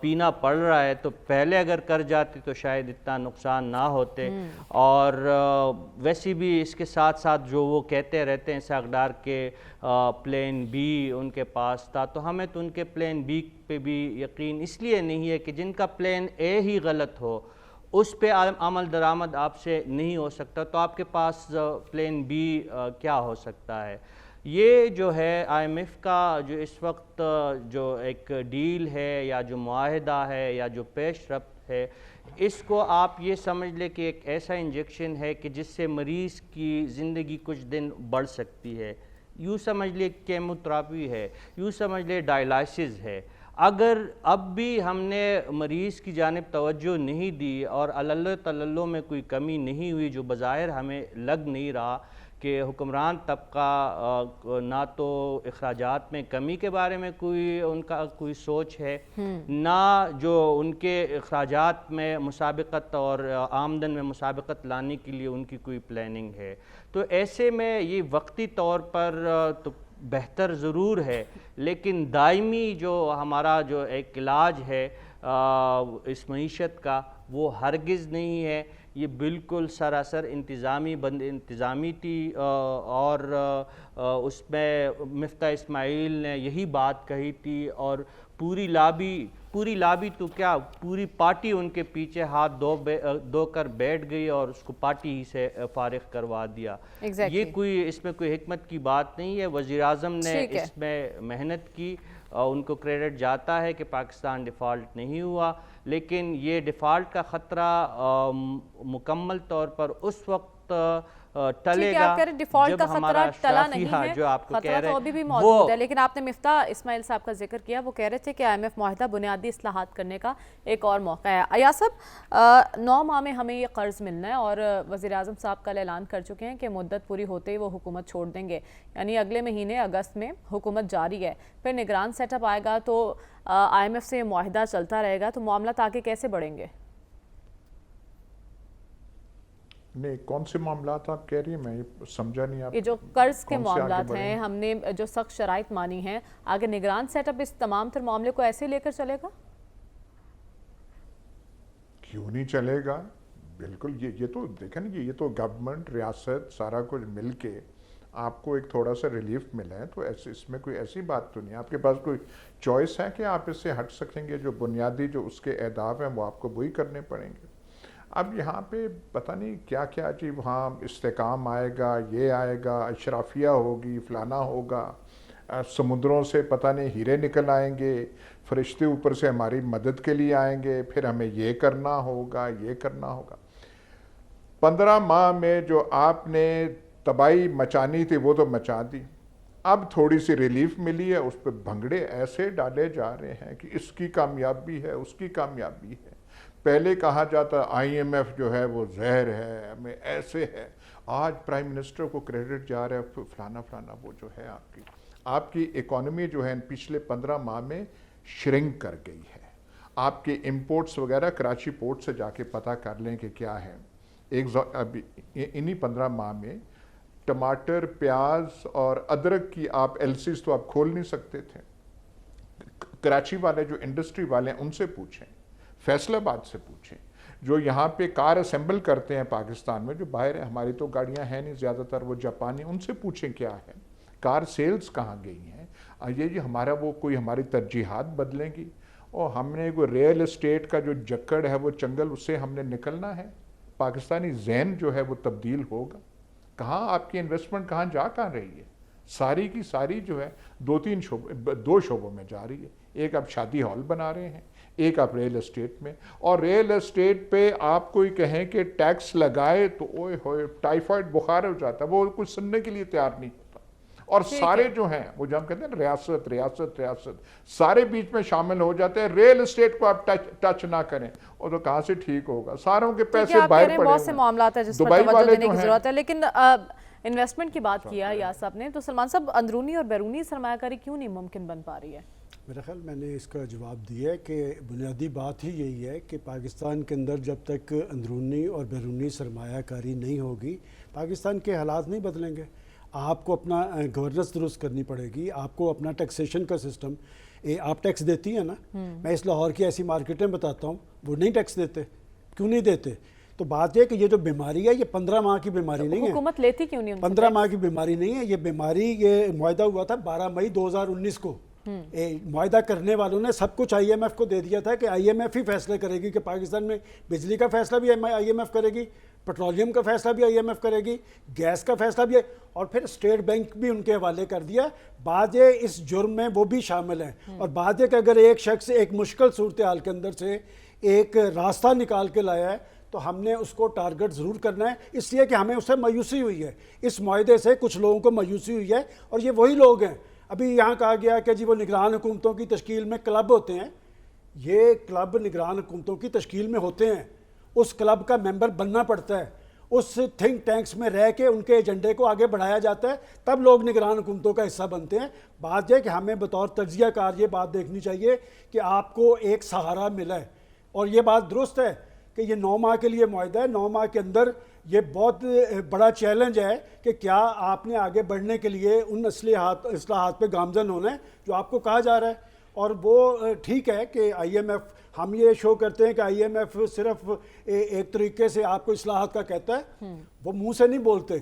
پینا پڑ رہا ہے، تو پہلے اگر کر جاتے تو شاید اتنا نقصان نہ ہوتے. اور ویسے بھی اس کے ساتھ ساتھ جو وہ کہتے رہتے ہیں اسحاق ڈار کے پلان بی ان کے پاس تھا، تو ہمیں تو ان کے پلان بی پہ بھی یقین اس لیے نہیں ہے کہ جن کا پلان اے ہی غلط ہو اس پہ عمل درآمد آپ سے نہیں ہو سکتا، تو آپ کے پاس پلان بی کیا ہو سکتا ہے. یہ جو ہے آئی ایم ایف کا جو اس وقت جو ایک ڈیل ہے یا جو معاہدہ ہے یا جو پیش رفت ہے، اس کو آپ یہ سمجھ لیں کہ ایک ایسا انجیکشن ہے کہ جس سے مریض کی زندگی کچھ دن بڑھ سکتی ہے. یوں سمجھ لیں کیموتھراپی ہے، یوں سمجھ لیں ڈائلائسس ہے. اگر اب بھی ہم نے مریض کی جانب توجہ نہیں دی اور اللہ تللو میں کوئی کمی نہیں ہوئی، جو بظاہر ہمیں لگ نہیں رہا کہ حکمران طبقہ نہ تو اخراجات میں کمی کے بارے میں ان کا کوئی سوچ ہے، نہ جو ان کے اخراجات میں مسابقت اور آمدن میں مسابقت لانے کے لیے ان کی کوئی پلاننگ ہے. تو ایسے میں یہ وقتی طور پر تو بہتر ضرور ہے، لیکن دائمی جو ہمارا جو ایک علاج ہے اس معیشت کا وہ ہرگز نہیں ہے. یہ بالکل سراسر انتظامی تھی، اور اس میں مفتاح اسماعیل نے یہی بات کہی تھی، اور پوری لابی تو کیا پوری پارٹی ان کے پیچھے ہاتھ دھو کر بیٹھ گئی اور اس کو پارٹی ہی سے فارغ کروا دیا. یہ اس میں کوئی حکمت کی بات نہیں ہے. وزیر اعظم نے اس میں محنت کی، ان کو کریڈٹ جاتا ہے کہ پاکستان ڈیفالٹ نہیں ہوا، لیکن یہ ڈیفالٹ کا خطرہ مکمل طور پر اس وقت ٹلے گا جب ہمارا شافیہ جو آپ کو کہہ رہے ہیں بھی موجود ہے. لیکن آپ نے مفتاح اسماعیل صاحب کا ذکر کیا، وہ کہہ رہے تھے کہ آئی ایم ایف معاہدہ بنیادی اصلاحات کرنے کا ایک اور موقع ہے. ایاز صاحب، 9 ماہ میں ہمیں یہ قرض ملنا ہے اور وزیر اعظم صاحب کل اعلان کر چکے ہیں کہ مدت پوری ہوتے ہی وہ حکومت چھوڑ دیں گے، یعنی اگلے مہینے اگست میں حکومت جاری ہے. پھر نگران سیٹ اپ آئے گا تو آئی ایم ایف سے معاہدہ چلتا رہے گا، تو معاملات آگے کیسے بڑھیں گے؟ نہیں، کون سے معاملات آپ کہہ رہی ہیں؟ میں سمجھا نہیں. آپ یہ جو قرض کے معاملات ہیں، ہم نے جو سخت شرائط مانی ہیں، آگے نگران سیٹ اپ اس تمام تر معاملے کو ایسے لے کر چلے گا؟ کیوں نہیں چلے گا؟ بالکل. یہ تو دیکھیں نا، یہ تو گورنمنٹ ریاست سارا کچھ مل کے آپ کو ایک تھوڑا سا ریلیف ملا ہے، تو اس میں کوئی ایسی بات تو نہیں. آپ کے پاس کوئی چوائس ہے کہ آپ اس سے ہٹ سکیں گے؟ جو بنیادی جو اس کے اہداف ہیں وہ آپ کو وہی کرنے پڑیں گے. اب یہاں پہ پتہ نہیں کیا کیا جی، وہاں استحکام آئے گا، یہ آئے گا، اشرافیہ ہوگی، فلانا ہوگا، سمندروں سے پتہ نہیں ہیرے نکل آئیں گے، فرشتے اوپر سے ہماری مدد کے لیے آئیں گے، پھر ہمیں یہ کرنا ہوگا، یہ کرنا ہوگا. 15 ماہ میں جو آپ نے تباہی مچانی تھی وہ تو مچا دی. اب تھوڑی سی ریلیف ملی ہے، اس پہ بھنگڑے ایسے ڈالے جا رہے ہیں کہ اس کی کامیابی ہے، اس کی کامیابی ہے. پہلے کہا جاتا آئی ایم ایف جو ہے وہ زہر ہے، ہمیں ایسے ہے. آج پرائم منسٹر کو کریڈٹ جا رہا ہے فلانا فلانا. وہ جو ہے آپ کی اکانومی جو ہے پچھلے 15 ماہ میں شرنک کر گئی ہے. آپ کے امپورٹس وغیرہ کراچی پورٹ سے جا کے پتہ کر لیں کہ کیا ہے. انہی 15 ماہ میں ٹماٹر، پیاز اور ادرک کی آپ ایل سیز تو آپ کھول نہیں سکتے تھے. کراچی والے جو انڈسٹری والے ہیں ان سے پوچھیں، فیصل آباد سے پوچھیں، جو یہاں پہ کار اسمبل کرتے ہیں پاکستان میں، جو باہر ہے، ہماری تو گاڑیاں ہیں نہیں زیادہ تر، وہ جاپانی، ان سے پوچھیں کیا ہے، کار سیلز کہاں گئی ہیں. یہ ہمارا وہ کوئی ہماری ترجیحات بدلیں گی، اور ہم نے کوئی ریئل اسٹیٹ کا جو جکڑ ہے وہ چنگل، اس سے ہم نے نکلنا ہے. پاکستانی ذہن جو ہے وہ تبدیل ہوگا. کہاں آپ کی انویسٹمنٹ کہاں رہی ہے؟ ساری کی ساری جو ہے 2 شعبوں میں جا رہی ہے. ایک آپ شادی ہال بنا رہے ہیں، ایک آپ ریل اسٹیٹ میں. اور ریل اسٹیٹ پہ آپ کوئی کہیں کہ ٹیکس لگائے تو اوئے ہوئے ٹائیفائڈ بخار ہو جاتا ہے، وہ کچھ سننے کے لیے تیار نہیں ہوتا. اور سارے جو ہیں وہ جو ہم کہتے ہیں ریاست ریاست ریاست، سارے بیچ میں شامل ہو جاتے ہیں. ریل اسٹیٹ کو آپ ٹچ نہ کریں، اور تو کہاں سے ٹھیک ہوگا؟ ساروں کے پیسے باہر پڑے ہوئے ہیں. بہت سے معاملات ہیں جس پر توجہ دینے کی ضرورت ہے. لیکن انویسٹمنٹ کی بات کیا ایاز صاحب نے، تو سلمان صاحب، اندرونی اور بیرونی سرمایہ کاری کیوں نہیں ممکن بن پا رہی ہے؟ میرا خیال میں نے اس کا جواب دیا ہے کہ بنیادی بات ہی یہی ہے کہ پاکستان کے اندر جب تک اندرونی اور بیرونی سرمایہ کاری نہیں ہوگی، پاکستان کے حالات نہیں بدلیں گے. آپ کو اپنا گورننس درست کرنی پڑے گی, آپ کو اپنا ٹیکسیشن کا سسٹم, آپ ٹیکس دیتی ہیں نا, میں اس لاہور کی ایسی مارکیٹیں بتاتا ہوں وہ نہیں ٹیکس دیتے. کیوں نہیں دیتے؟ تو بات یہ کہ یہ جو بیماری ہے یہ 15 ماہ کی بیماری نہیں ہے. حکومت لیتی کیوں نہیں؟ 15 ماہ کی بیماری نہیں ہے یہ بیماری. یہ معاہدہ ہوا تھا 12 مئی 2019 کو. معاہدہ کرنے والوں نے سب کچھ آئی ایم ایف کو دے دیا تھا کہ آئی ایم ایف ہی فیصلے کرے گی کہ پاکستان میں بجلی کا فیصلہ بھی آئی ایم ایف کرے گی, پیٹرولیم کا فیصلہ بھی آئی ایم ایف کرے گی, گیس کا فیصلہ بھی, اور پھر اسٹیٹ بینک بھی ان کے حوالے کر دیا. بعد یہ اس جرم میں وہ بھی شامل ہیں. اور بعد یہ کہ اگر ایک شخص ایک مشکل صورتحال کے اندر سے ایک راستہ نکال کے لایا ہے تو ہم نے اس کو ٹارگٹ ضرور کرنا ہے, اس لیے کہ ہمیں اس سے مایوسی ہوئی ہے. اس معاہدے سے کچھ لوگوں کو مایوسی ہوئی ہے, اور یہ وہی لوگ ہیں. ابھی یہاں کہا گیا کہ جی وہ نگران حکومتوں کی تشکیل میں کلب ہوتے ہیں. یہ کلب نگران حکومتوں کی تشکیل میں ہوتے ہیں, اس کلب کا ممبر بننا پڑتا ہے, اس تھنک ٹینکس میں رہ کے ان کے ایجنڈے کو آگے بڑھایا جاتا ہے, تب لوگ نگران حکومتوں کا حصہ بنتے ہیں. بات یہ کہ ہمیں بطور تجزیہ کار یہ بات دیکھنی چاہیے کہ آپ کو ایک سہارا ملا ہے, اور یہ بات درست ہے کہ یہ 9 ماہ کے لیے معاہدہ ہے. 9 ماہ کے اندر یہ بہت بڑا چیلنج ہے کہ کیا آپ نے آگے بڑھنے کے لیے ان اصلاحات پہ گامزن ہونا ہے جو آپ کو کہا جا رہا ہے. اور وہ ٹھیک ہے کہ آئی ایم ایف, ہم یہ شو کرتے ہیں کہ آئی ایم ایف صرف ایک طریقے سے آپ کو اصلاحات کا کہتا ہے, وہ منہ سے نہیں بولتے.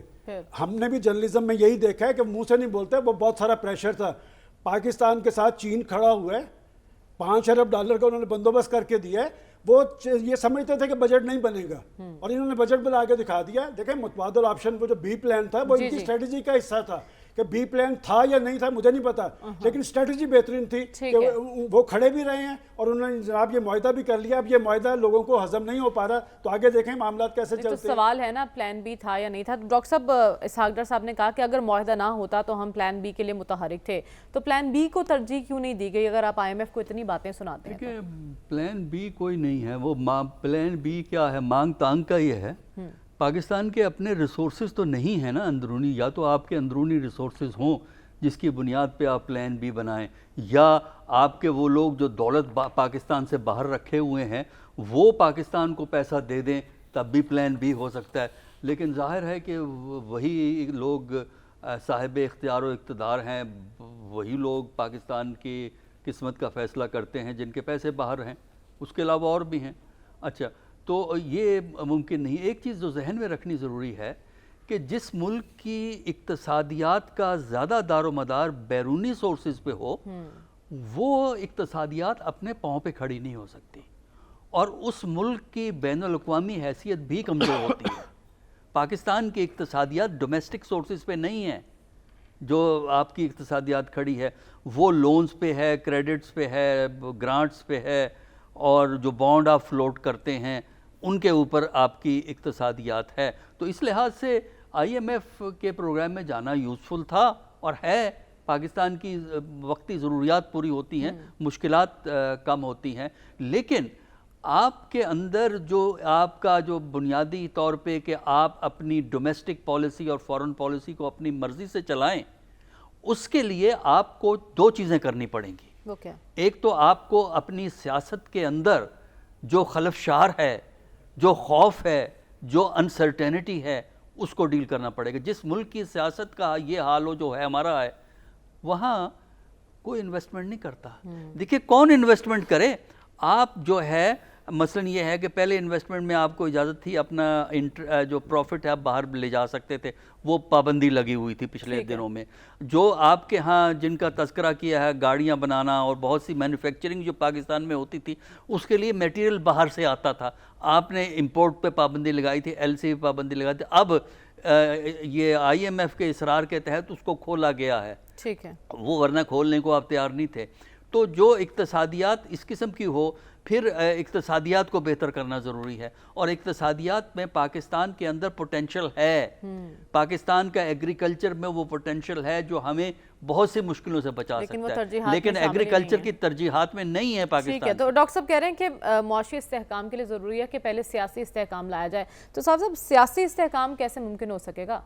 ہم نے بھی جرنلزم میں یہی دیکھا ہے کہ منہ سے نہیں بولتے, وہ بہت سارا پریشر تھا. پاکستان کے ساتھ چین کھڑا ہوا ہے, $5 ارب کا انہوں نے بندوبست کر کے دیا ہے. وہ یہ سمجھتے تھے کہ بجٹ نہیں بنے گا, اور انہوں نے بجٹ بنا کے دکھا دیا. دیکھیں متبادل آپشن, وہ جو بی پلان تھا وہ ان کی اسٹریٹجی کا حصہ تھا. کہ بی پلان تھا یا نہیں تھا مجھے نہیں پتا, لیکن اسٹریٹجی بہترین تھی کہ وہ کھڑے بھی رہے ہیں, اور انہوں نے جناب یہ معاہدہ بھی کر لیا. اب یہ معاہدہ لوگوں کو ہضم نہیں ہو پا رہا, تو آگے دیکھیں معاملات کیسے چلتے ہیں. تو سوال ہے نا, پلان بی تھا یا نہیں تھا. ڈاکٹر صاحب اسحاق ڈار صاحب نے کہا کہ اگر معاہدہ نہ ہوتا تو ہم پلان بی کے لیے متحرک تھے, تو پلان بی کو ترجیح کیوں نہیں دی گئی اگر آپ آئی ایم ایف کو اتنی باتیں سناتے ہیں؟ دیکھیں پلان بی کوئی نہیں ہے, وہ پلان بی کیا ہے, مانگ تانگ کا یہ ہے. پاکستان کے اپنے ریسورسز تو نہیں ہیں نا اندرونی, یا تو آپ کے اندرونی ریسورسز ہوں جس کی بنیاد پہ آپ پلان بی بنائیں, یا آپ کے وہ لوگ جو دولت پاکستان سے باہر رکھے ہوئے ہیں وہ پاکستان کو پیسہ دے دیں, تب بھی پلان بی ہو سکتا ہے. لیکن ظاہر ہے کہ وہی لوگ صاحب اختیار و اقتدار ہیں, وہی لوگ پاکستان کی قسمت کا فیصلہ کرتے ہیں جن کے پیسے باہر ہیں, اس کے علاوہ اور بھی ہیں. اچھا, تو یہ ممکن نہیں. ایک چیز جو ذہن میں رکھنی ضروری ہے کہ جس ملک کی اقتصادیات کا زیادہ دار و مدار بیرونی سورسز پہ ہو, وہ اقتصادیات اپنے پاؤں پہ کھڑی نہیں ہو سکتی, اور اس ملک کی بین الاقوامی حیثیت بھی کمزور ہوتی ہے. پاکستان کی اقتصادیات ڈومیسٹک سورسز پہ نہیں ہے. جو آپ کی اقتصادیات کھڑی ہے وہ لونز پہ ہے, کریڈٹس پہ ہے, گرانٹس پہ ہے, اور جو بانڈ آپ فلوٹ کرتے ہیں ان کے اوپر آپ کی اقتصادیات ہے. تو اس لحاظ سے آئی ایم ایف کے پروگرام میں جانا یوزفل تھا اور ہے. پاکستان کی وقتی ضروریات پوری ہوتی ہیں, مشکلات کم ہوتی ہیں, لیکن آپ کے اندر جو آپ کا جو بنیادی طور پہ کہ آپ اپنی ڈومیسٹک پالیسی اور فارن پالیسی کو اپنی مرضی سے چلائیں, اس کے لیے آپ کو 2 چیزیں کرنی پڑیں گی. وہ کیا؟ ایک تو آپ کو اپنی سیاست کے اندر جو خلفشار ہے, جو خوف ہے, جو انسرٹینٹی ہے, اس کو ڈیل کرنا پڑے گا. جس ملک کی سیاست کا یہ حال ہو جو ہے ہمارا ہے, وہاں کوئی انویسٹمنٹ نہیں کرتا. دیکھیے کون انویسٹمنٹ کرے. آپ جو ہے مثلا یہ ہے کہ پہلے انویسٹمنٹ میں آپ کو اجازت تھی اپنا جو پروفٹ ہے آپ باہر لے جا سکتے تھے, وہ پابندی لگی ہوئی تھی پچھلے دنوں میں. جو آپ کے ہاں جن کا تذکرہ کیا ہے, گاڑیاں بنانا اور بہت سی مینوفیکچرنگ جو پاکستان میں ہوتی تھی, اس کے لیے میٹیریل باہر سے آتا تھا, آپ نے امپورٹ پہ پابندی لگائی تھی, ایل سی پہ پابندی لگائی تھی. اب یہ آئی ایم ایف کے اصرار کے تحت اس کو کھولا گیا ہے. ٹھیک ہے, وہ ورنہ کھولنے کو آپ تیار نہیں تھے. تو جو اقتصادیات اس قسم کی ہو, پھر اقتصادیات کو بہتر کرنا ضروری ہے. اور اقتصادیات میں پاکستان کے اندر پوٹینشل ہے, پاکستان کا ایگریکلچر میں وہ پوٹینشل ہے جو ہمیں بہت سی مشکلوں سے بچا سکتا ہے, لیکن ایگریکلچر کی ترجیحات میں نہیں ہے پاکستان. ٹھیک ہے, تو ڈاکٹر صاحب کہہ رہے ہیں کہ معاشی استحکام کے لیے ضروری ہے کہ پہلے سیاسی استحکام لایا جائے. تو صاحب سیاسی استحکام کیسے ممکن ہو سکے گا؟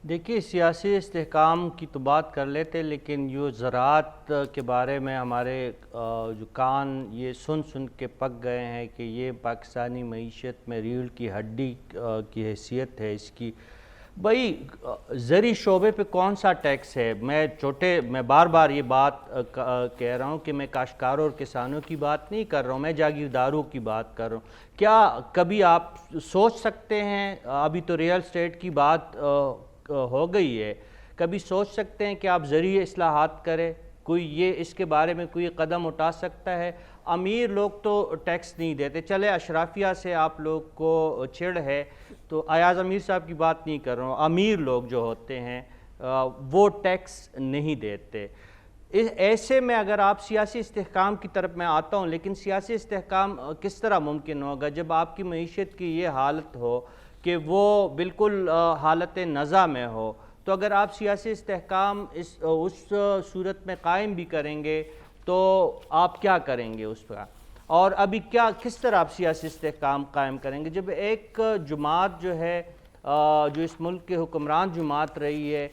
دیکھیے سیاسی استحکام کی تو بات کر لیتے، لیکن جو زراعت کے بارے میں ہمارے جو کان یہ سن سن کے پک گئے ہیں کہ یہ پاکستانی معیشت میں ریڑھ کی ہڈی کی حیثیت ہے اس کی. بھائی زرعی شعبے پہ کون سا ٹیکس ہے؟ میں بار بار یہ بات کہہ رہا ہوں کہ میں کاشتکاروں اور کسانوں کی بات نہیں کر رہا ہوں، میں جاگیرداروں کی بات کر رہا ہوں. کیا کبھی آپ سوچ سکتے ہیں، ابھی تو ریئل اسٹیٹ کی بات ہو گئی ہے، کبھی سوچ سکتے ہیں کہ آپ زرعی اصلاحات کریں؟ کوئی یہ اس کے بارے میں کوئی قدم اٹھا سکتا ہے؟ امیر لوگ تو ٹیکس نہیں دیتے، چلے اشرافیہ سے آپ لوگ کو چڑ ہے تو ایاز امیر صاحب کی بات نہیں کر رہا ہوں، امیر لوگ جو ہوتے ہیں وہ ٹیکس نہیں دیتے. ایسے میں اگر آپ سیاسی استحکام کی طرف میں آتا ہوں، لیکن سیاسی استحکام کس طرح ممکن ہوگا جب آپ کی معیشت کی یہ حالت ہو کہ وہ بالکل حالت نزع میں ہو؟ تو اگر آپ سیاسی استحکام اس صورت میں قائم بھی کریں گے تو آپ کیا کریں گے اس پر؟ اور ابھی کس طرح آپ سیاسی استحکام قائم کریں گے جب ایک جماعت جو ہے جو اس ملک کے حکمران جماعت رہی ہے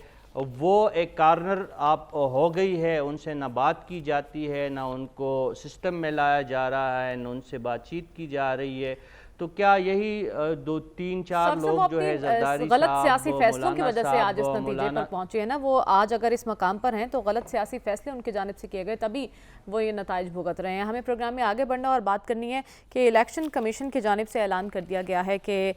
وہ ایک کارنر آپ ہو گئی ہے، ان سے نہ بات کی جاتی ہے، نہ ان کو سسٹم میں لایا جا رہا ہے، نہ ان سے بات چیت کی جا رہی ہے؟ تو کیا یہی 2-3-4 لوگ جو ہے زرداری غلط صاحب، سیاسی فیصلوں کی مولانا وجہ سے آج اس صاحب، نتیجے پر پہنچے ہیں نا، وہ آج اگر اس مقام پر ہیں تو غلط سیاسی فیصلے ان کی جانب سے کیے گئے تبھی وہ یہ نتائج بھگت رہے ہیں. ہمیں پروگرام میں آگے بڑھنا اور بات کرنی ہے کہ الیکشن کمیشن کی جانب سے اعلان کر دیا گیا ہے کہ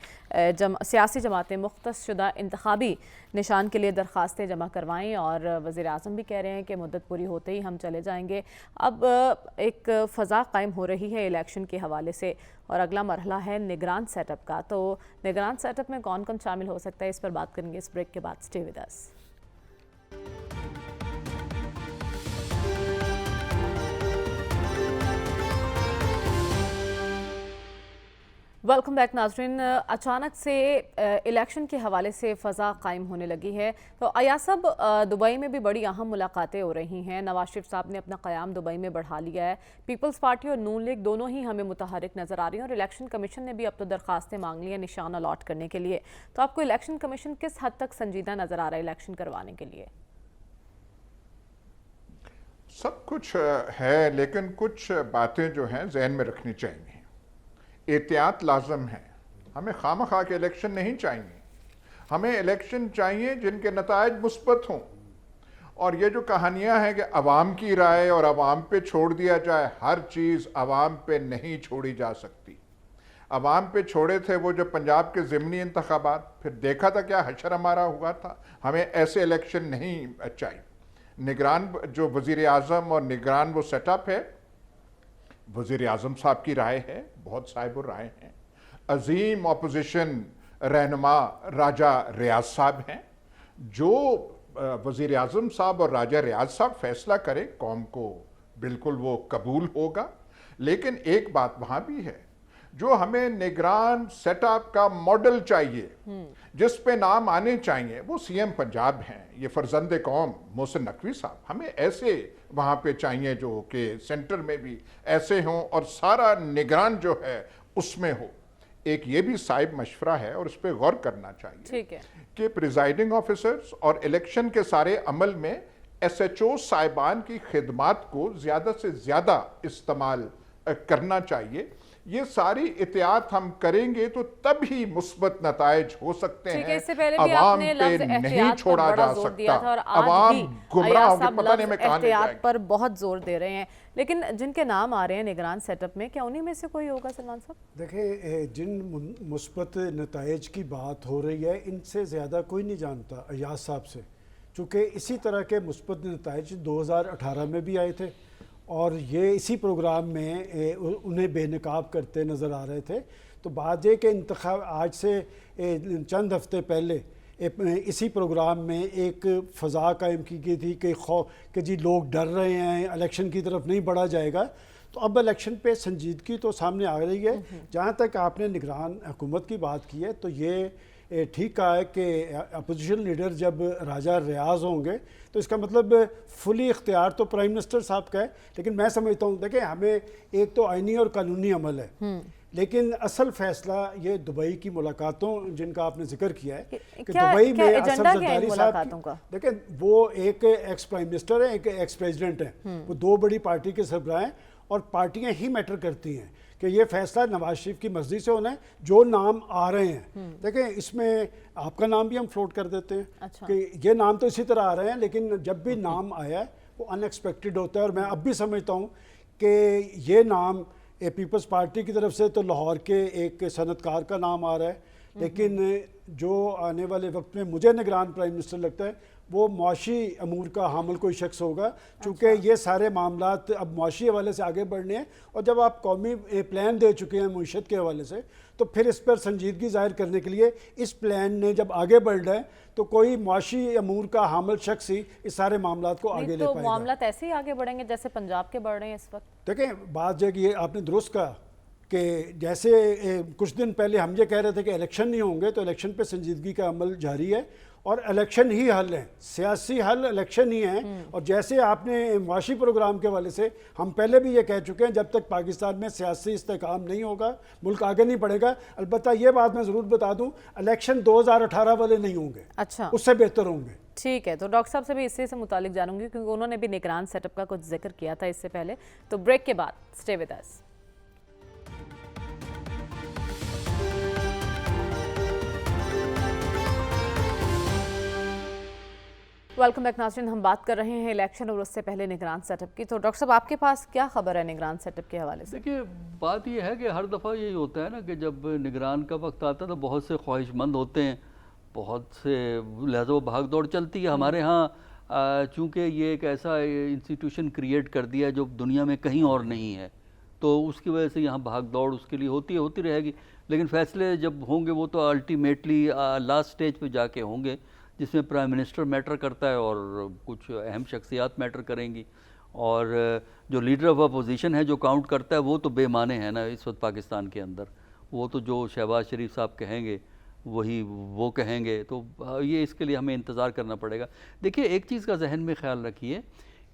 سیاسی جماعتیں مختص شدہ انتخابی نشان کے لیے درخواستیں جمع کروائیں، اور وزیر اعظم بھی کہہ رہے ہیں کہ مدت پوری ہوتے ہی ہم چلے جائیں گے. اب ایک فضا قائم ہو رہی ہے الیکشن کے حوالے سے، اور اگلا مرحلہ ہے نگران سیٹ اپ کا. تو نگران سیٹ اپ میں کون کون شامل ہو سکتا ہے، اس پر بات کریں گے اس بریک کے بعد. Stay with us. Welcome back ناظرین. اچانک سے الیکشن کے حوالے سے فضا قائم ہونے لگی ہے. تو ایاز صاحب، دبئی میں بھی بڑی اہم ملاقاتیں ہو رہی ہیں. نواز شریف صاحب نے اپنا قیام دبئی میں بڑھا لیا ہے. پیپلز پارٹی اور نون لیگ دونوں ہی ہمیں متحرک نظر آ رہی ہیں، اور الیکشن کمیشن نے بھی اب تو درخواستیں مانگ لی ہیں نشان الاٹ کرنے کے لیے. تو آپ کو الیکشن کمیشن کس حد تک سنجیدہ نظر آ رہا ہے الیکشن کروانے کے لیے؟ سب کچھ ہے، لیکن کچھ باتیں جو ہیں ذہن میں رکھنی چاہیے. احتیاط لازم ہے. ہمیں خواہ مخواہ کے الیکشن نہیں چاہیے. ہمیں الیکشن چاہیے جن کے نتائج مثبت ہوں. اور یہ جو کہانیاں ہیں کہ عوام کی رائے اور عوام پہ چھوڑ دیا جائے، ہر چیز عوام پہ نہیں چھوڑی جا سکتی. عوام پہ چھوڑے تھے وہ جو پنجاب کے ضمنی انتخابات، پھر دیکھا تھا کیا حشر ہمارا ہوا تھا. ہمیں ایسے الیکشن نہیں چاہیے. نگران جو وزیر اعظم اور نگران وہ سیٹ اپ ہے، وزیر اعظم صاحب کی رائے ہے، بہت صاحب الرائے ہیں. عظیم اپوزیشن رہنما راجہ ریاض صاحب ہیں. جو وزیر اعظم صاحب اور راجہ ریاض صاحب فیصلہ کریں قوم کو بالکل وہ قبول ہوگا. لیکن ایک بات وہاں بھی ہے، جو ہمیں نگران سیٹ اپ کا ماڈل چاہیے جس پہ نام آنے چاہیے، وہ سی ایم پنجاب ہیں، یہ فرزند قوم محسن نقوی صاحب. ہمیں ایسے وہاں پہ چاہیے جو کہ سینٹر میں بھی ایسے ہوں اور سارا نگران جو ہے اس میں ہو. ایک یہ بھی صاحب مشورہ ہے اور اس پہ غور کرنا چاہیے کہ پریزائڈنگ آفیسرز اور الیکشن کے سارے عمل میں ایس ایچ او صاحبان کی خدمات کو زیادہ سے زیادہ استعمال کرنا چاہیے. یہ ساری احتیاط ہم کریں گے تو تب ہی مثبت نتائج ہو سکتے ہیں. عوام پہ نہیں چھوڑا جا سکتا. عوام گمراہ ہو کے پتہ نہیں میں کہاں لے جائیں گے. پر بہت زور دے رہے ہیں، لیکن جن کے نام آ رہے ہیں نگران سیٹ اپ میں، کیا انہی میں سے کوئی ہوگا سلمان صاحب؟ دیکھیں، جن مثبت نتائج کی بات ہو رہی ہے ان سے زیادہ کوئی نہیں جانتا ایاز صاحب سے، چونکہ اسی طرح کے مثبت نتائج 2018 میں بھی آئے تھے اور یہ اسی پروگرام میں انہیں بے نقاب کرتے نظر آ رہے تھے. تو بات یہ کہ انتخاب آج سے چند ہفتے پہلے اسی پروگرام میں ایک فضا قائم کی گئی تھی کہ جی لوگ ڈر رہے ہیں، الیکشن کی طرف نہیں بڑھا جائے گا. تو اب الیکشن پہ سنجیدگی تو سامنے آ رہی ہے. جہاں تک آپ نے نگران حکومت کی بات کی ہے تو یہ ٹھیک کہا ہے کہ اپوزیشن لیڈر جب راجہ ریاض ہوں گے تو اس کا مطلب فلی اختیار تو پرائم منسٹر صاحب کا ہے. لیکن میں سمجھتا ہوں دیکھیں، ہمیں ایک تو آئینی اور قانونی عمل ہے، لیکن اصل فیصلہ یہ دبئی کی ملاقاتوں جن کا آپ نے ذکر کیا ہے کہ کیا دبئی میں ایجنڈا اسد کیا ہے ان زرداری صاحب ملاقاتوں کا؟ دیکھیں وہ ایک ایکس پرائم منسٹر ہے، ایک ایکس پریزیڈنٹ ہیں، وہ دو بڑی پارٹی کے سربراہ ہیں اور پارٹیاں ہی میٹر کرتی ہیں کہ یہ فیصلہ نواز شریف کی مرضی سے ہونا ہے. جو نام آ رہے ہیں دیکھیں اس میں آپ کا نام بھی ہم فلوٹ کر دیتے ہیں کہ یہ نام تو اسی طرح آ رہے ہیں، لیکن جب بھی نام آیا ہے وہ ان ایکسپیکٹڈ ہوتا ہے. اور میں اب بھی سمجھتا ہوں کہ یہ نام پیپلز پارٹی کی طرف سے تو لاہور کے ایک صنعت کار کا نام آ رہا ہے، لیکن جو آنے والے وقت میں مجھے نگران پرائم منسٹر لگتا ہے وہ معاشی امور کا حامل کوئی شخص ہوگا، چونکہ یہ سارے معاملات اب معاشی حوالے سے آگے بڑھنے ہیں. اور جب آپ قومی پلان دے چکے ہیں معیشت کے حوالے سے تو پھر اس پر سنجیدگی ظاہر کرنے کے لیے اس پلان نے جب آگے بڑھ رہا ہے تو کوئی معاشی امور کا حامل شخص ہی اس سارے معاملات کو آگے لے تو پائے گا. معاملات ایسے ہی آگے بڑھیں گے جیسے پنجاب کے بڑھ رہے ہیں اس وقت؟ دیکھیں بات جو یہ آپ نے درست کہا کہ جیسے کچھ دن پہلے ہم یہ کہہ رہے تھے کہ الیکشن نہیں ہوں گے، تو الیکشن پہ سنجیدگی کا عمل جاری ہے اور الیکشن ہی حل ہے، سیاسی حل الیکشن ہی ہیں. اور جیسے آپ نے معاشی پروگرام کے حوالے سے ہم پہلے بھی یہ کہہ چکے ہیں جب تک پاکستان میں سیاسی استحکام نہیں ہوگا ملک آگے نہیں بڑھے گا. البتہ یہ بات میں ضرور بتا دوں الیکشن 2018 والے نہیں ہوں گے، اچھا اس سے بہتر ہوں گے. ٹھیک ہے، تو ڈاکٹر صاحب سے بھی اسی سے متعلق جانوں گی کیونکہ انہوں نے بھی نگران سیٹ اپ کا کچھ ذکر کیا تھا اس سے پہلے. تو بریک کے بعد stay with us. Welcome back ناظرین، ہم بات کر رہے ہیں الیکشن اور اس سے پہلے نگران سیٹ اپ کی. تو ڈاکٹر صاحب آپ کے پاس کیا خبر ہے نگران سیٹ اپ کے حوالے سے؟ دیکھیے بات یہ ہے کہ ہر دفعہ یہی ہوتا ہے نا کہ جب نگران کا وقت آتا ہے تو بہت سے خواہش مند ہوتے ہیں، بہت سے لہذا وہ بھاگ دوڑ چلتی ہے. ہمارے ہاں چونکہ یہ ایک ایسا انسٹیٹیوشن کریٹ کر دیا جو دنیا میں کہیں اور نہیں ہے، تو اس کی وجہ سے یہاں بھاگ دوڑ اس کے لیے ہوتی رہے گی. لیکن فیصلے جب ہوں گے وہ تو الٹیمیٹلی لاسٹ سٹیج پہ جا کے ہوں گے، جس میں پرائم منسٹر میٹر کرتا ہے اور کچھ اہم شخصیات میٹر کریں گی. اور جو لیڈر آف اپوزیشن ہے جو کاؤنٹ کرتا ہے وہ تو بے معنی ہے نا اس وقت پاکستان کے اندر. وہ تو جو شہباز شریف صاحب کہیں گے وہی وہ کہیں گے، تو یہ اس کے لیے ہمیں انتظار کرنا پڑے گا. دیکھیے ایک چیز کا ذہن میں خیال رکھیے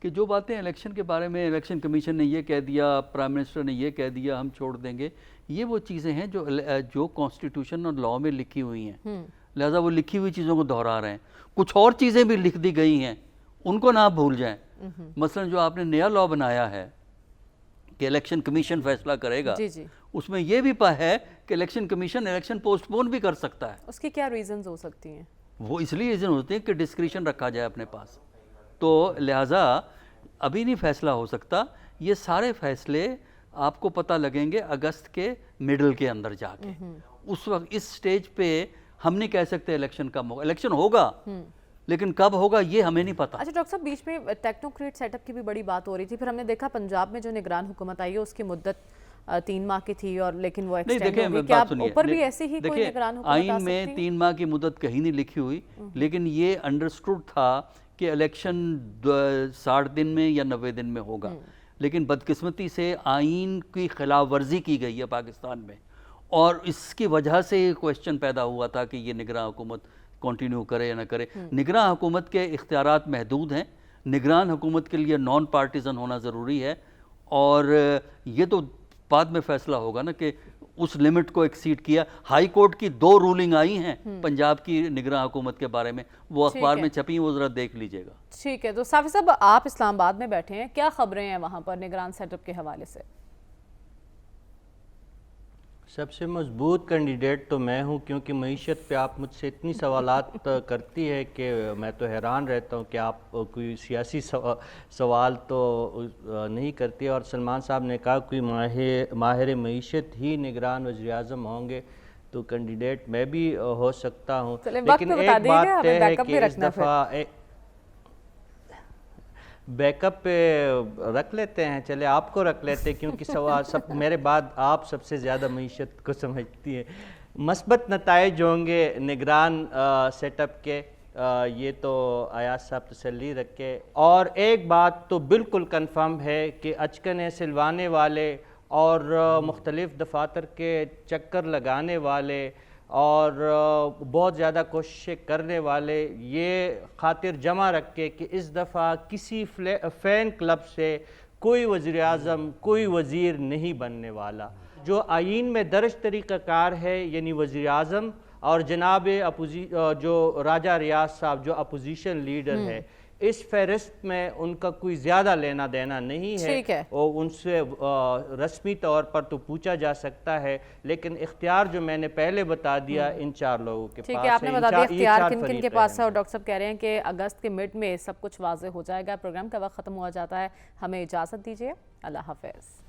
کہ جو باتیں الیکشن کے بارے میں الیکشن کمیشن نے یہ کہہ دیا، پرائم منسٹر نے یہ کہہ دیا، ہم چھوڑ دیں گے، یہ وہ چیزیں ہیں جو کانسٹیٹیوشن اور لاء میں لکھی ہوئی ہیں. لہذا وہ لکھی ہوئی چیزوں کو دہرا رہے ہیں. کچھ اور چیزیں بھی لکھ دی گئی ہیں ان کو نہ بھول جائیں. مثلا جو آپ نے نیا لاء بنایا ہے کہ الیکشن کمیشن فیصلہ کرے گا، اس میں یہ بھی ہے کہ الیکشن کمیشن الیکشن پوسٹ پون بھی کر سکتا ہے. اس کی کیا ریزنز ہو سکتی ہیں؟ وہ اس لیے ریزن ہوتے ہیں کہ ڈسکریشن رکھا جائے اپنے پاس. تو لہٰذا ابھی نہیں فیصلہ ہو سکتا. یہ سارے فیصلے آپ کو پتہ لگیں گے اگست کے مڈل کے اندر جا کے. اس وقت اس سٹیج پہ ہم نہیں کہہ سکتے الیکشن کب ہوگا. الیکشن ہوگا لیکن کب ہوگا یہ ہمیں نہیں پتا. اچھا ڈاکٹر صاحب، بیچ میں ٹیکنوکریٹ سیٹ اپ کی بھی بڑی بات ہو رہی تھی، پھر ہم نے دیکھا پنجاب میں جو نگران حکومت آئی ہے اس کی مدت 3 ماہ کی تھی اور لیکن وہ ایکسٹینڈ ہو گئی. کیا اوپر بھی ایسی ہی کوئی نگران حکومت آ سکتی ہے؟ آئین میں 3 ماہ کی مدت کہیں نہیں لکھی ہوئی، لیکن یہ انڈرسٹوڈ تھا کہ الیکشن 60 دن میں یا 90 دن میں ہوگا. لیکن بدقسمتی سے آئین کی خلاف ورزی کی گئی ہے پاکستان میں، اور اس کی وجہ سے یہ کویسچن پیدا ہوا تھا کہ یہ نگراں حکومت کنٹینیو کرے یا نہ کرے. نگراں حکومت کے اختیارات محدود ہیں. نگران حکومت کے لیے نان پارٹیزن ہونا ضروری ہے، اور یہ تو بعد میں فیصلہ ہوگا نا کہ اس لمٹ کو ایکسیڈ کیا. ہائی کورٹ کی 2 رولنگ آئی ہیں پنجاب کی نگراں حکومت کے بارے میں، وہ اخبار میں چھپی ہیں، وہ ذرا دیکھ لیجئے گا. ٹھیک ہے. تو صافی صاحب آپ اسلام آباد میں بیٹھے ہیں، کیا خبریں ہیں وہاں پر نگران سیٹ اپ کے حوالے سے؟ سب سے مضبوط کینڈیڈیٹ تو میں ہوں، کیونکہ معیشت پہ آپ مجھ سے اتنی سوالات کرتی ہے کہ میں تو حیران رہتا ہوں کہ آپ کوئی سیاسی سوال تو نہیں کرتی. اور سلمان صاحب نے کہا کوئی ماہر معیشت ہی نگران وزیر اعظم ہوں گے تو کینڈیڈیٹ میں بھی ہو سکتا ہوں. لیکن ایک بات طے ہے کہ اس دفعہ بیک اپ پہ رکھ لیتے ہیں، چلے آپ کو رکھ لیتے ہیں کیونکہ سوال میرے بعد آپ سب سے زیادہ معیشت کو سمجھتی ہیں. مثبت نتائج ہوں گے نگران سیٹ اپ کے، یہ تو ایاز صاحب تسلی رکھے. اور ایک بات تو بالکل کنفرم ہے کہ اچکن سلوانے والے اور مختلف دفاتر کے چکر لگانے والے اور بہت زیادہ کوششیں کرنے والے یہ خاطر جمع رکھ کے کہ اس دفعہ کسی فین کلب سے کوئی وزیر اعظم کوئی وزیر نہیں بننے والا. جو آئین میں درج طریقہ کار ہے یعنی وزیر اعظم اور جناب جو راجہ ریاض صاحب جو اپوزیشن لیڈر ہے، اس فہرست میں ان کا کوئی زیادہ لینا دینا نہیں ہے، اور ان سے رسمی طور پر تو پوچھا جا سکتا ہے، لیکن اختیار جو میں نے پہلے بتا دیا ان 4 لوگوں کے پاس ہے۔ ٹھیک ہے، آپ نے بتا دیا اختیار کن کن کے پاس ہے، اور ڈاکٹر صاحب کہہ رہے ہیں کہ اگست کے مڈ میں سب کچھ واضح ہو جائے گا۔ پروگرام کا وقت ختم ہوا جاتا ہے، ہمیں اجازت دیجیے، اللہ حافظ۔